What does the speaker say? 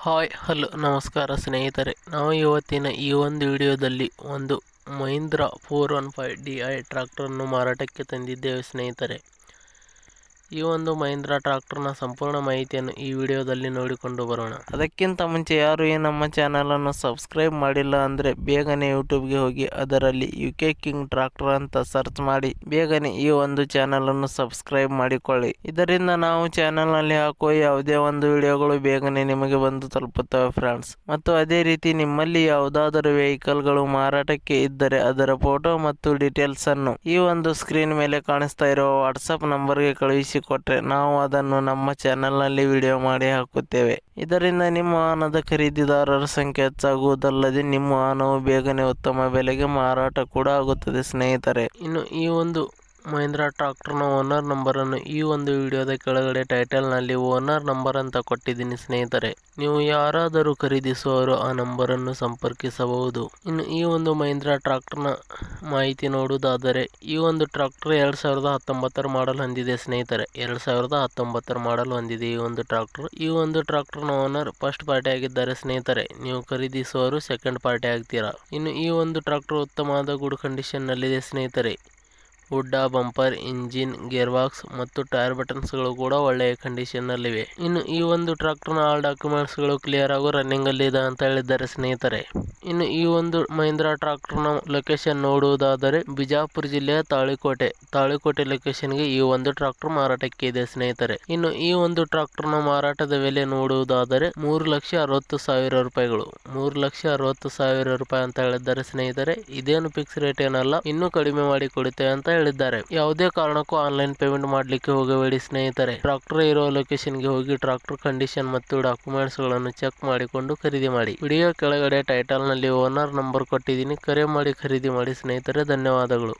Hello ನಮಸ್ಕಾರ ಸ್ನೇಹಿತರೆ. ನಾವು ಇವತ್ತಿನ ಈ ಒಂದು ವಿಡಿಯೋದಲ್ಲಿ ಒಂದು ಮಹೀಂದ್ರಾ 415 ಟ್ರ್ಯಾಕ್ಟರನ್ನು ಮಾರಾಟಕ್ಕೆ ತಂದಿದ್ದೇವೆ ಸ್ನೇಹಿತರೆ. ಈ ಒಂದು ಮಹೀಂದ್ರಾ ಟ್ರ್ಯಾಕ್ಟರ್ನ ಸಂಪೂರ್ಣ ಮಾಹಿತಿಯನ್ನು ಈ ವಿಡಿಯೋದಲ್ಲಿ ನೋಡಿಕೊಂಡು ಬರೋಣ. ಅದಕ್ಕಿಂತ ಮುಂಚೆ ಯಾರು ಈ ನಮ್ಮ ಚಾನಲನ್ನು ಸಬ್ಸ್ಕ್ರೈಬ್ ಮಾಡಿಲ್ಲ ಅಂದರೆ ಬೇಗನೆ ಯೂಟ್ಯೂಬ್ಗೆ ಹೋಗಿ ಅದರಲ್ಲಿ UK ಕಿಂಗ್ ಟ್ರ್ಯಾಕ್ಟರ್ ಅಂತ ಸರ್ಚ್ ಮಾಡಿ ಬೇಗನೆ ಈ ಒಂದು ಚಾನಲನ್ನು ಸಬ್ಸ್ಕ್ರೈಬ್ ಮಾಡಿಕೊಳ್ಳಿ. ಇದರಿಂದ ನಾವು ಚಾನಲ್ನಲ್ಲಿ ಹಾಕುವ ಯಾವುದೇ ಒಂದು ವಿಡಿಯೋಗಳು ಬೇಗನೆ ನಿಮಗೆ ಬಂದು ತಲುಪುತ್ತವೆ ಫ್ರೆಂಡ್ಸ್. ಮತ್ತು ಅದೇ ರೀತಿ ನಿಮ್ಮಲ್ಲಿ ಯಾವುದಾದರೂ ವೆಹಿಕಲ್ಗಳು ಮಾರಾಟಕ್ಕೆ ಇದ್ದರೆ ಅದರ ಫೋಟೋ ಮತ್ತು ಡೀಟೇಲ್ಸ್ ಅನ್ನು ಈ ಒಂದು ಸ್ಕ್ರೀನ್ ಮೇಲೆ ಕಾಣಿಸ್ತಾ ಇರುವ ವಾಟ್ಸಪ್ ನಂಬರ್ಗೆ ಕಳುಹಿಸಿ ಕೊಟ್ಟರೆ ನಾವು ಅದನ್ನು ನಮ್ಮ ಚಾನೆಲ್ನಲ್ಲಿ ವಿಡಿಯೋ ಮಾಡಿ ಹಾಕುತ್ತೇವೆ. ಇದರಿಂದ ನಿಮ್ಮ ವಾಹನದ ಖರೀದಿದಾರರ ಸಂಖ್ಯೆ ಹೆಚ್ಚಾಗುವುದಲ್ಲದೆ ನಿಮ್ಮ ವಾಹನವು ಬೇಗನೆ ಉತ್ತಮ ಬೆಲೆಗೆ ಮಾರಾಟ ಕೂಡ ಆಗುತ್ತದೆ ಸ್ನೇಹಿತರೆ. ಇನ್ನು ಈ ಒಂದು ಮಹೀಂದ್ರಾ ಟ್ರ್ಯಾಕ್ಟರ್ನ ಓನರ್ ನಂಬರನ್ನು ಈ ಒಂದು ವಿಡಿಯೋದ ಕೆಳಗಡೆ ಟೈಟಲ್ನಲ್ಲಿ ಓನರ್ ನಂಬರ್ ಅಂತ ಕೊಟ್ಟಿದ್ದೀನಿ ಸ್ನೇಹಿತರೆ. ನೀವು ಯಾರಾದರೂ ಖರೀದಿಸುವವರು ಆ ನಂಬರನ್ನು ಸಂಪರ್ಕಿಸಬಹುದು. ಇನ್ನು ಈ ಒಂದು ಮಹೀಂದ್ರಾ ಟ್ರ್ಯಾಕ್ಟರ್ನ ಮಾಹಿತಿ ನೋಡುವುದಾದರೆ ಈ ಒಂದು ಟ್ರ್ಯಾಕ್ಟರ್ 2019 ಮಾಡಲ್ ಹೊಂದಿದೆ ಸ್ನೇಹಿತರೆ. 2019 ಮಾಡಲ್ ಹೊಂದಿದೆ ಈ ಒಂದು ಟ್ರ್ಯಾಕ್ಟರ್. ಈ ಒಂದು ಟ್ರ್ಯಾಕ್ಟರ್ನ ಓನರ್ ಫಸ್ಟ್ ಪಾರ್ಟಿ ಆಗಿದ್ದಾರೆ ಸ್ನೇಹಿತರೆ. ನೀವು ಖರೀದಿಸುವವರು ಸೆಕೆಂಡ್ ಪಾರ್ಟಿ ಆಗ್ತೀರಾ. ಇನ್ನು ಈ ಒಂದು ಟ್ರ್ಯಾಕ್ಟರ್ ಉತ್ತಮವಾದ ಗುಡ್ ಕಂಡೀಷನ್ ನಲ್ಲಿದೆ ಸ್ನೇಹಿತರೆ. ಹುಡ್ಡ, ಬಂಪರ್, ಇಂಜಿನ್, ಗೇರ್ ಬಾಕ್ಸ್ ಮತ್ತು ಟೈರ್ ಬಟನ್ಸ್ಗಳು ಕೂಡ ಒಳ್ಳೆಯ ಕಂಡೀಷನ್ನಲ್ಲಿವೆ. ಇನ್ನು ಈ ಒಂದು ಟ್ರ್ಯಾಕ್ಟರ್ನ ಆಲ್ ಡಾಕ್ಯುಮೆಂಟ್ಸ್ಗಳು ಕ್ಲಿಯರ್ ಹಾಗೂ ರನ್ನಿಂಗ್ ಅಲ್ಲಿ ಇದೆ ಅಂತ ಹೇಳಿದ್ದಾರೆ ಸ್ನೇಹಿತರೆ. ಇನ್ನು ಈ ಒಂದು ಮಹೀಂದ್ರಾ ಟ್ರ್ಯಾಕ್ಟರ್ನ ಲೊಕೇಶನ್ ನೋಡುವುದಾದರೆ ಬಿಜಾಪುರ ಜಿಲ್ಲೆಯ ತಾಳಿಕೋಟೆ ಲೊಕೇಶನ್ಗೆ ಈ ಒಂದು ಟ್ರ್ಯಾಕ್ಟರ್ ಮಾರಾಟಕ್ಕೆ ಇದೆ ಸ್ನೇಹಿತರೆ. ಇನ್ನು ಈ ಒಂದು ಟ್ರ್ಯಾಕ್ಟರ್ನ ಮಾರಾಟದ ಬೆಲೆ ನೋಡುವುದಾದರೆ 3,60,000 ರೂಪಾಯಿಗಳು. 3,60,000 ರೂಪಾಯಿ ಅಂತ ಹೇಳಿದ್ದಾರೆ ಸ್ನೇಹಿತರೆ. ಇದೇನು ಫಿಕ್ಸ್ ರೇಟ್ ಏನಲ್ಲ, ಇನ್ನೂ ಕಡಿಮೆ ಮಾಡಿ ಕೊಡುತ್ತೇವೆ ಅಂತ ಹೇಳಿದ್ದಾರೆ. ಯಾವುದೇ ಕಾರಣಕ್ಕೂ ಆನ್ಲೈನ್ ಪೇಮೆಂಟ್ ಮಾಡಲಿಕ್ಕೆ ಹೋಗಬೇಡಿ ಸ್ನೇಹಿತರೆ. ಟ್ರ್ಯಾಕ್ಟರ್ ಇರುವ ಲೊಕೇಶನ್ಗೆ ಹೋಗಿ ಟ್ರ್ಯಾಕ್ಟರ್ ಕಂಡೀಷನ್ ಮತ್ತು ಡಾಕ್ಯುಮೆಂಟ್ಸ್ ಗಳನ್ನು ಚೆಕ್ ಮಾಡಿಕೊಂಡು ಖರೀದಿ ಮಾಡಿ. ವಿಡಿಯೋ ಕೆಳಗಡೆ ಟೈಟಲ್ ನಲ್ಲಿ ಓನರ್ ನಂಬರ್ ಕೊಟ್ಟಿದ್ದೀನಿ, ಕರೆ ಮಾಡಿ ಖರೀದಿ ಮಾಡಿ ಸ್ನೇಹಿತರೆ. ಧನ್ಯವಾದಗಳು.